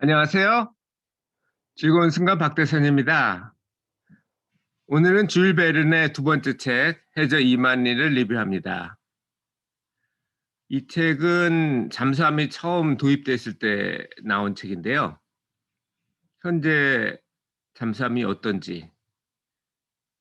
안녕하세요. 즐거운 순간 박대선입니다. 오늘은 줄 베른의 두 번째 책 해저 2만 리를 리뷰합니다. 이 책은 잠수함이 처음 도입됐을 때 나온 책인데요. 현재 잠수함이 어떤지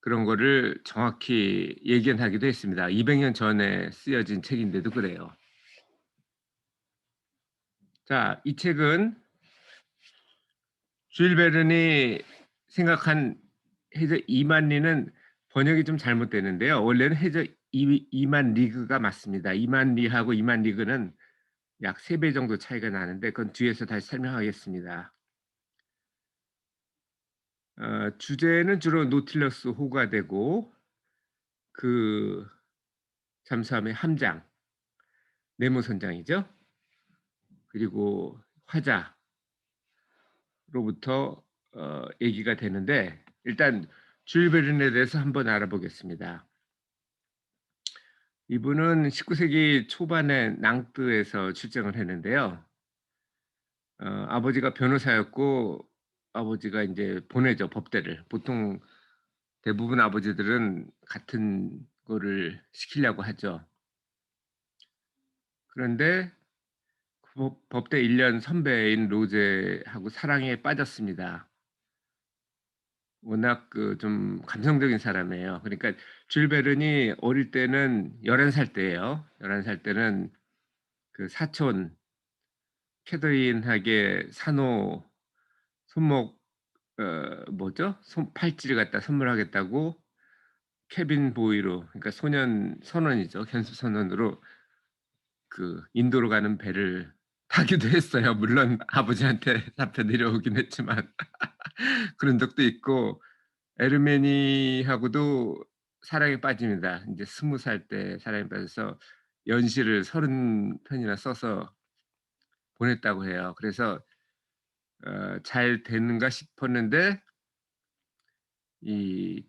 그런 거를 정확히 예견하기도 했습니다. 200년 전에 쓰여진 책인데도 그래요. 자, 이 책은 줄 베른이 생각한 해저 2만 리는 번역이 좀 잘못되는데요. 원래는 해저 2만 리그가 맞습니다. 2만 리하고 2만 리그는 약 3배 정도 차이가 나는데 그건 뒤에서 다시 설명하겠습니다. 주제는 주로 노틸러스 호가 되고 그 잠수함의 함장, 네모 선장이죠. 그리고 화자로부터 얘기가 되는데 일단 줄 베른에 대해서 한번 알아보겠습니다. 이분은 19세기 초반에 낭뜨에서 출정을 했는데요. 아버지가 변호사였고 아버지가 인제 보내죠, 법대를. 보통 대부분 아버지들은 같은 거를 시키려고 하죠. 그런데 그 법대 1년 선배인 로제하고 사랑에 빠졌습니다. 워낙 좀 감성적인 사람이에요. 그러니까 줄 베른이 어릴 때는 11살 때예요. 11살 때는 그 사촌 캐서린에게 산호 손목 뭐죠? 손 팔찌를 갖다 선물하겠다고 케빈 보이로, 그러니까 소년 선원이죠. 견습 선원으로 인도로 가는 배를 타기도 했어요. 물론 아버지한테 잡혀 내려오긴 했지만 그런 적도 있고 에르메니하고도 사랑에 빠집니다. 인제 20살 때 사랑에 빠져서 연시를 30편이나 써서 보냈다고 해요. 그래서 잘 되는가 싶었는데 이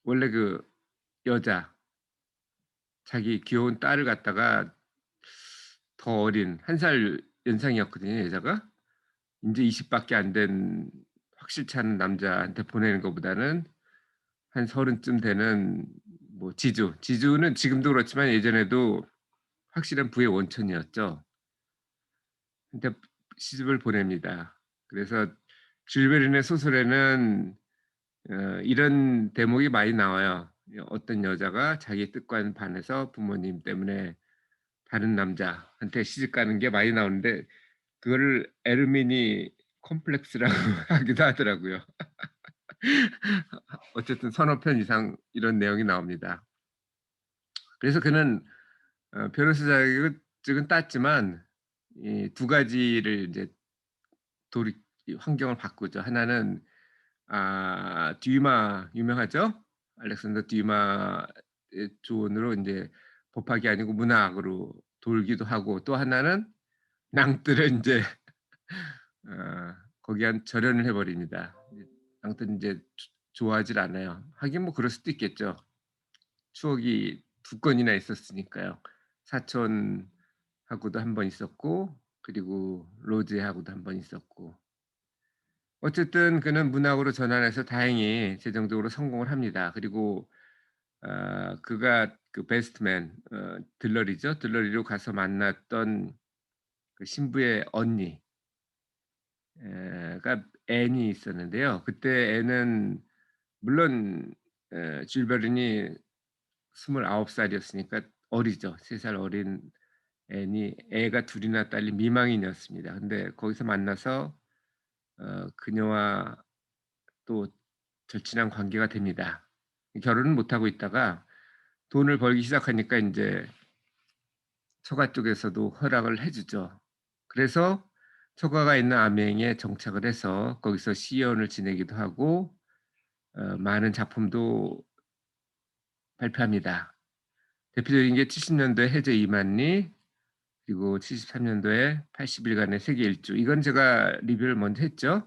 원래 여자 자기 귀여운 딸을 갖다가 더 어린 1살 연상이었거든요, 여자가. 인제 20 밖에 안 된 확실치 않은 남자한테 보내는 것보다는 한 30쯤 되는 뭐 지주는 지금도 그렇지만 예전에도 확실한 부의 원천이었죠. 한테 시집을 보냅니다. 그래서 줄 베른의 소설에는 이런 대목이 많이 나와요. 어떤 여자가 자기 뜻과는 반해서 부모님 때문에 다른 남자한테 시집 가는 게 많이 나오는데 그거를 에르미니 콤플렉스라고 하기도 하더라고요. 어쨌든 서너 편 이상 이런 내용이 나옵니다. 그래서 그는 변호사 자격증은 땄지만 이 두 가지를 인제 돌이 이 환경을 바꾸죠. 하나는 듀마 유명하죠? 알렉산더 듀마의 조언으로 인제 법학이 아니고 문학으로 돌기도 하고 또 하나는 낭떠를 인제 거기에 한 절연을 해 버립니다. 이제 낭떠는 인제 좋아하질 않아요. 하긴 뭐 그럴 수도 있겠죠. 추억이 두 건이나 있었으니까요. 사촌하고도 한 번 있었고 그리고 로즈하고도 한 번 있었고. 어쨌든 그는 문학으로 전환해서 다행히 재정적으로 성공을 합니다. 그리고 그가 베스트맨 들러리죠. 들러리로 가서 만났던 그 신부의 언니 가 앤이 있었는데요. 그때 앤은 물론 줄 베른이 29 살이었으니까 어리죠. 3살 어린 앤이 애가 둘 이나 딸린 미망인이었습니다. 근데 거기서 만나서 그녀와 또 절친한 관계가 됩니다. 결혼은 못 하고 있다가 돈을 벌기 시작하니까 인제 처가 쪽에서도 허락을 해 주죠. 그래서 처가가 있는 암행에 정착을 해서 거기서 시연을 지내기도 하고 많은 작품도 발표합니다. 대표적인 게 70 년도에 해저 2만 리, 그리고 73 년도에 80 일간의 세계 일주, 이건 제가 리뷰를 먼저 했죠.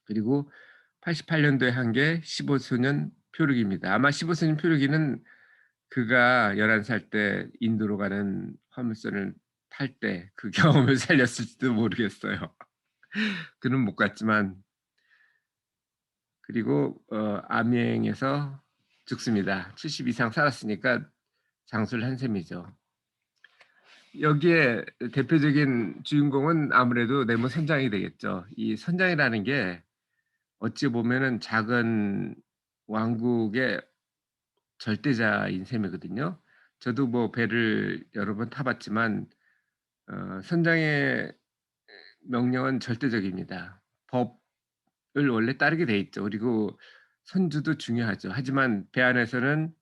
그리고 88 년도에 한 게 15 소년 표류기입니다. 아마 15 소년 표류기는 그가 11살 때 인도로 가는 화물선을 탈 때 그 경험을 살렸을지도 모르겠어요. 그는 못 갔지만 그리고 암행해서 죽습니다. 70 이상 살았으니까 장수를 한 셈이죠. 여기에 대표적인 주인공은 아무래도 네모 선장이 되겠죠. 이 선장이라는 게 어찌 보면은 작은 왕국의 절대자인 셈이거든요. 저도 뭐 배를 여러 번 타 봤지만 선장의 명령은 절대적입니다. 법을 원래 따르게 돼 있죠. 그리고 선주도 중요하죠. 하지만 배 안에서는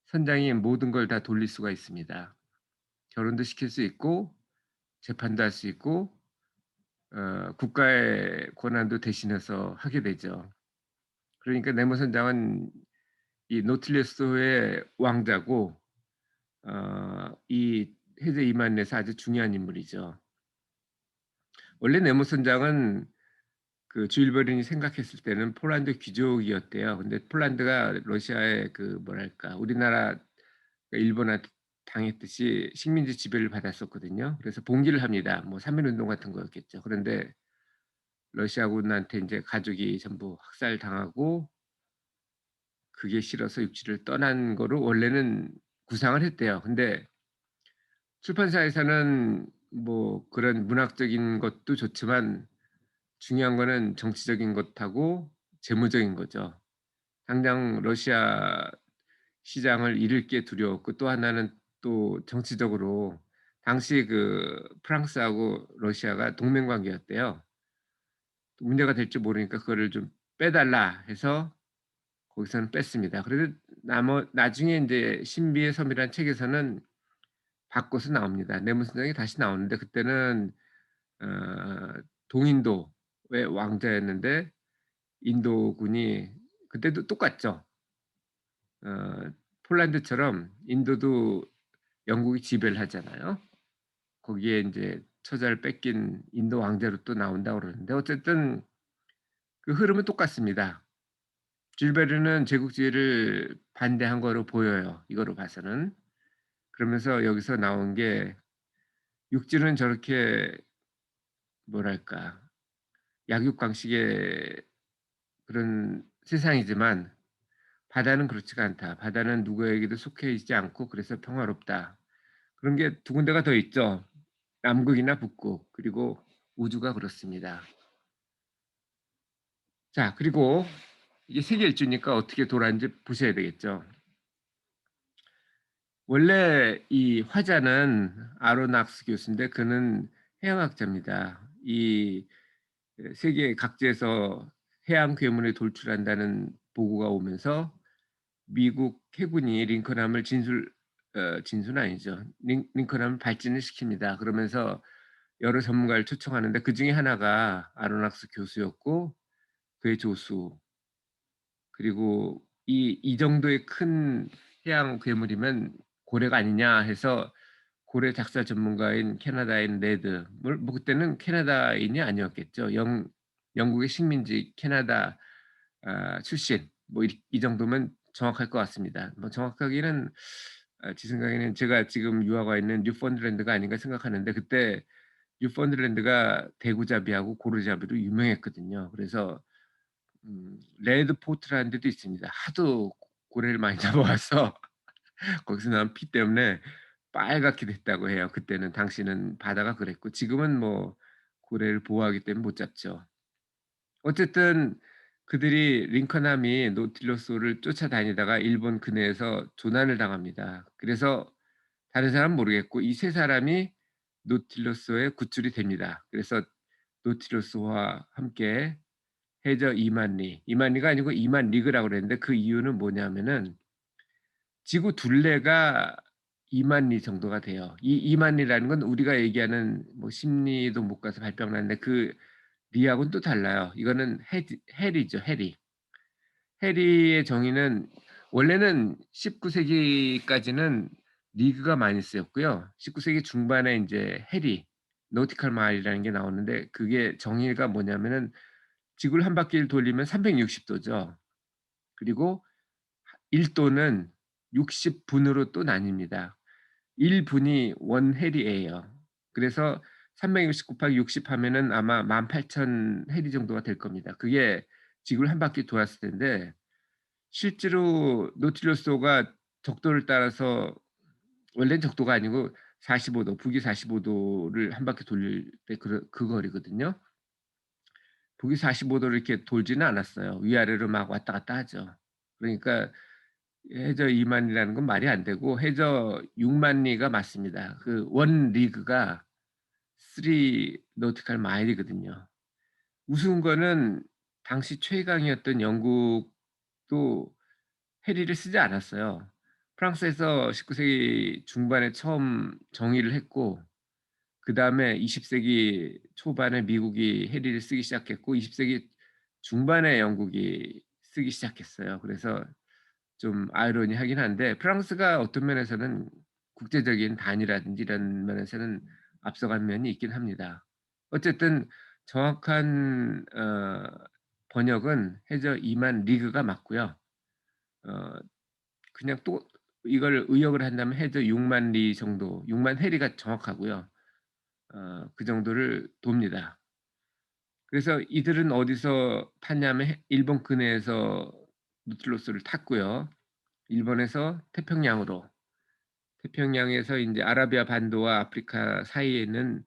선장이 모든 걸 다 돌릴 수가 있습니다. 결혼도 시킬 수 있고 재판도 할 수 있고 국가의 권한도 대신해서 하게 되죠. 그러니까 네모 선장은 이 노틸러스호의 왕자고 이 해제 이만에서 아주 중요한 인물이죠. 원래 네모 선장은 그 주일 버린이 생각했을 때는 폴란드 귀족이었대요. 근데 폴란드가 러시아의 그 뭐랄까 우리나라 일본한테 당했듯이 식민지 지배를 받았었거든요. 그래서 봉기를 합니다. 뭐 삼일 운동 같은 거였겠죠. 그런데 러시아군한테 인제 가족이 전부 학살당하고 그게 싫어서 육지를 떠난 거로 원래는 구상을 했대요. 근데 출판사에서는 뭐 그런 문학적인 것도 좋지만 중요한 거는 정치적인 것하고 재무적인 거죠. 당장 러시아 시장을 잃을 게 두려웠고 또 하나는 또 정치적으로 당시 그 프랑스하고 러시아가 동맹 관계였대요. 문제가 될지 모르니까 그거를 좀 빼달라 해서 거기서는 뺐습니다. 그래도 나중에 인제 신비의 섬이라는 책에서는 바꿔서 나옵니다. 내무선장이 다시 나오는데 그때는 어 동인도의 왕자였는데 인도군이 그때도 똑같죠. 폴란드처럼 인도도 영국이 지배를 하잖아요. 거기에 인제 처자를 뺏긴 인도 왕자로 또 나온다고 그러는데 어쨌든 그 흐름은 똑같습니다. 줄베르는 제국주의를 반대한 거로 보여요, 이거로 봐서는. 그러면서 여기서 나온 게 육지는 저렇게 뭐랄까 약육강식의 그런 세상이지만 바다는 그렇지가 않다. 바다는 누구에게도 속해 있지 않고 그래서 평화롭다. 그런 게 두 군데가 더 있죠. 남극이나 북극 그리고 우주가 그렇습니다. 자 그리고 이게 세계 일주니까 어떻게 돌아왔는지 보셔야 되겠죠. 원래 이 화자는 아로낙스 교수인데 그는 해양학자입니다. 이 세계 각지에서 해양 괴물이 돌출한다는 보고가 오면서 미국 해군이 링컨함을 진수는 아니죠. 링컨함을 발진을 시킵니다. 그러면서 여러 전문가를 초청하는데 그중에 하나가 아로낙스 교수였고 그의 조수 그리고 이 정도의 큰 해양 괴물이면 고래가 아니냐 해서 고래 작사 전문가인 캐나다인 레드 뭐 그때는 캐나다인이 아니었겠죠. 영국의 식민지 캐나다 출신 뭐 이 정도면 정확할 것 같습니다. 뭐 정확하게는 제 생각에는 제가 지금 유학 와 있는 뉴펀드랜드가 아닌가 생각하는데 그때 뉴펀드랜드가 대구잡이하고 고래잡이로 유명했거든요. 그래서 레드포트라는 데도 있습니다. 하도 고래를 많이 잡아와서 거기서 난 피 때문에 빨갛게 됐다고 해요. 그때는 당시는 바다가 그랬고 지금은 뭐 고래를 보호하기 때문에 못 잡죠. 어쨌든 그들이 링컨함이 노틸러스호를 쫓아다니다가 일본 근해에서 조난을 당합니다. 그래서 다른 사람은 모르겠고 이 세 사람이 노틸러스호에 구출이 됩니다. 그래서 노틸러스호와 함께 해저 2만 리, 2만 리가 아니고 2만 리그라고 그랬는데 그 이유는 뭐냐면은 지구 둘레가 2만 리 정도가 돼요. 이 2만 리라는 건 우리가 얘기하는 뭐 10 리도 못 가서 발병 났는데 그 리하고는 또 달라요. 이거는 해리죠, 해리. 해리의 정의는 원래는 19 세기까지는 리그가 많이 쓰였고요. 19 세기 중반에 인제 해리, 노티컬 마일이라는 게 나오는데 그게 정의가 뭐냐면은 지구를 한 바퀴를 돌리면 360 도죠. 그리고 1 도는 60 분으로 또 나뉩니다. 1 분이 1 해리예요. 그래서 360 곱하기 60 하면은 아마 18,000 해리 정도가 될 겁니다. 그게 지구를 한 바퀴 돌았을 텐데 실제로 노틸러스호가 적도를 따라서 원래는 적도가 아니고 45 도, 북위 45 도를 한 바퀴 돌릴 때 그 거리거든요. 북위 45 도를 이렇게 돌지는 않았어요. 위아래로 막 왔다 갔다 하죠. 그러니까 해저 2만 리라는 건 말이 안 되고 해저 6만 리가 맞습니다. 그 원 리그가 3 노티컬 마일이거든요. 우스운 거는 당시 최강이었던 영국도 해리를 쓰지 않았어요. 프랑스에서 19 세기 중반에 처음 정의를 했고 그다음에 20 세기 초반에 미국이 해리를 쓰기 시작했고 20 세기 중반에 영국이 쓰기 시작했어요. 그래서 좀 아이러니하긴 한데 프랑스가 어떤 면에서는 국제적인 단위라든지 이런 면에서는 앞서간 면이 있긴 합니다. 어쨌든 정확한 번역은 해저 2만 리그가 맞고요. 어 그냥 또 이걸 의역을 한다면 해저 6만 리 정도 6만 해리가 정확하고요. 그 정도를 돕니다. 그래서 이들은 어디서 탔냐면 일본 근해에서 노틸러스를 탔고요. 일본에서 태평양으로 태평양에서 인제 아라비아 반도와 아프리카 사이에 있는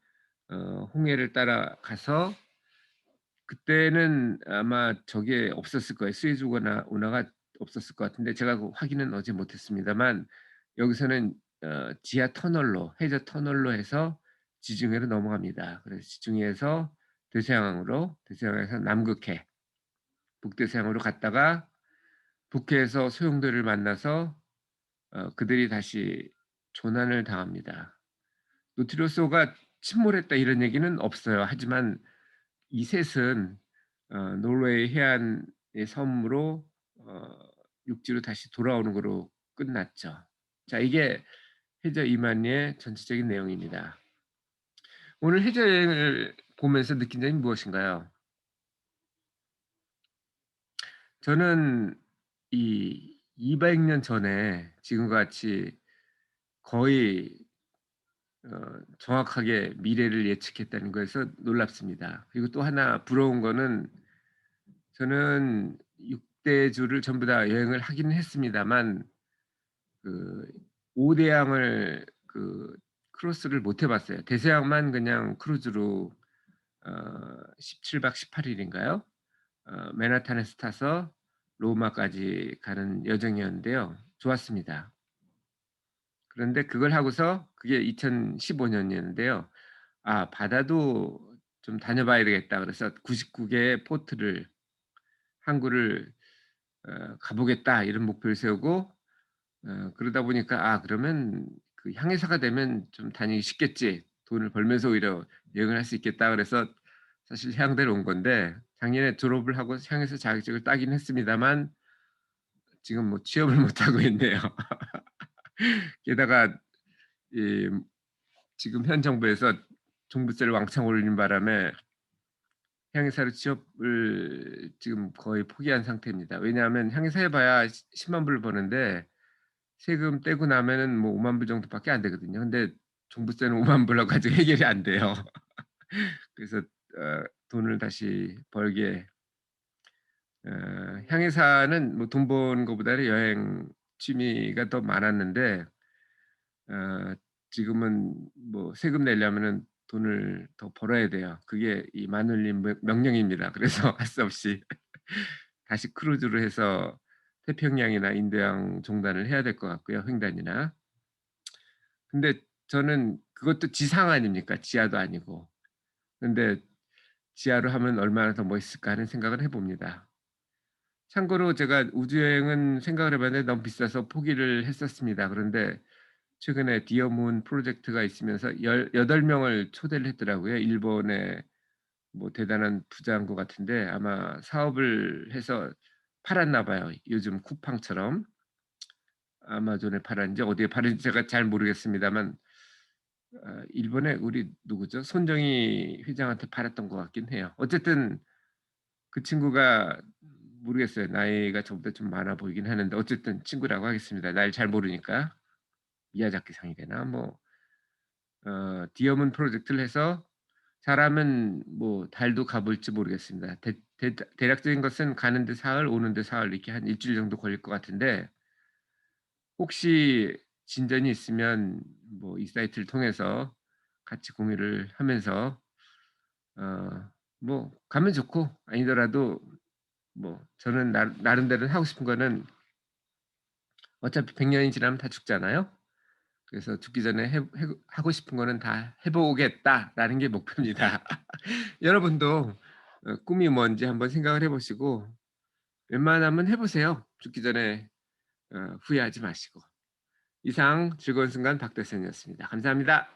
홍해를 따라가서 그때는 아마 저게 없었을 거예요. 스에즈고나 운하가 없었을 것 같은데 제가 그 확인은 어제 못 했습니다만 여기서는 지하 터널로 해저 터널로 해서 지중해로 넘어갑니다. 그래서 지중해에서 대서양으로 대서양에서 남극해, 북대서양으로 갔다가 북해에서 소용돌이를 만나서 그들이 다시 조난을 당합니다. 노틸러스호가 침몰했다 이런 얘기는 없어요. 하지만 이 셋은 노르웨이 해안의 섬으로 어 육지로 다시 돌아오는 거로 끝났죠. 자 이게 해저 이만희의 전체적인 내용입니다. 오늘 해저 여행을 보면서 느낀 점이 무엇인가요? 저는 이 200년 전에 지금과 같이 거의 정확하게 미래를 예측했다는 거에서 놀랍습니다. 그리고 또 하나 부러운 거는 저는 6 대주를 전부 다 여행을 하기는 했습니다만 그 5 대양을 크루스를 못해 봤어요. 대서양만 그냥 크루즈로 17박 18 일인가요? 맨하탄에서 타서 로마까지 가는 여정이었는데요. 좋았습니다. 그런데 그걸 하고서 그게 2015 년이었는데요. '아 바다도 좀 다녀 봐야 되겠다.' 그래서 99 개의 포트를 항구를 '가 보겠다.' 이런 목표를 세우고 그러다 보니까 '아 그러면 그 향해사가 되면 좀 다니기 쉽겠지. 돈을 벌면서 오히려 여행을 할 수 있겠다.' 그래서 사실 해양대로 온 건데 작년에 졸업을 하고 향해사 자격증을 따긴 했습니다만 지금 뭐 취업을 못 하고 있네요. 게다가 이 지금 현 정부에서 종부세를 왕창 올린 바람에 향해사로 취업을 지금 거의 포기한 상태입니다. 왜냐하면 향해사 해 봐야 10만 불을 버는데 세금 떼고 나면은 뭐 5만 불 정도밖에 안 되거든요. 근데 종부세는 5만 불로 가지고 해결이 안 돼요. 그래서 돈을 다시 벌게 향해사는 뭐 돈 버는 것보다는 여행 취미가 더 많았는데 어 지금은 뭐 세금 내려면은 돈을 더 벌어야 돼요. 그게 이 마눌님 명령입니다. 그래서 할 수 없이 다시 크루즈로 해서 태평양이나 인도양 종단을 해야 될 것 같고요, 횡단이나. 근데 저는 그것도 지상 아닙니까? 지하도 아니고. 근데 '지하로 하면 얼마나 더 멋있을까.' 하는 생각을 해 봅니다. 참고로 제가 우주 여행은 생각을 해 봤는데 너무 비싸서 포기를 했었습니다. 그런데 최근에 디어 문 프로젝트가 있으면서 18 명을 초대를 했더라고요. 일본의 뭐 대단한 부자인 것 같은데 아마 사업을 해서 팔았나 봐요. 요즘 쿠팡처럼 아마존에 팔았는지 어디에 팔았는지 제가 잘 모르겠습니다만 일본의 우리 누구죠? 손정희 회장한테 팔았던 것 같긴 해요. 어쨌든 그 친구가 모르겠어요. 나이가 저보다 좀 많아 보이긴 하는데 어쨌든 친구라고 하겠습니다. 나이를 잘 모르니까. 미야자키 상이 되나? 뭐 디어문 프로젝트를 해서 잘하면 뭐 달도 가 볼지 모르겠습니다. 대략적인 것은 가는데 사흘 오는데 사흘 이렇게 한 일 주일 정도 걸릴 것 같은데 혹시 진전이 있으면 뭐 이 사이트를 통해서 같이 공유를 하면서 뭐 가면 좋고 아니더라도 뭐 저는 나름대로 하고 싶은 거는 어차피 100 년이 지나면 다 죽잖아요. 그래서 죽기 전에 해 하고 싶은 거는 다 해 보겠다라는 게 목표입니다. 여러분도 꿈이 뭔지 한번 생각을 해 보시고 웬만하면 해 보세요. 죽기 전에 후회하지 마시고. 이상 즐거운 순간 박대선이었습니다. 감사합니다.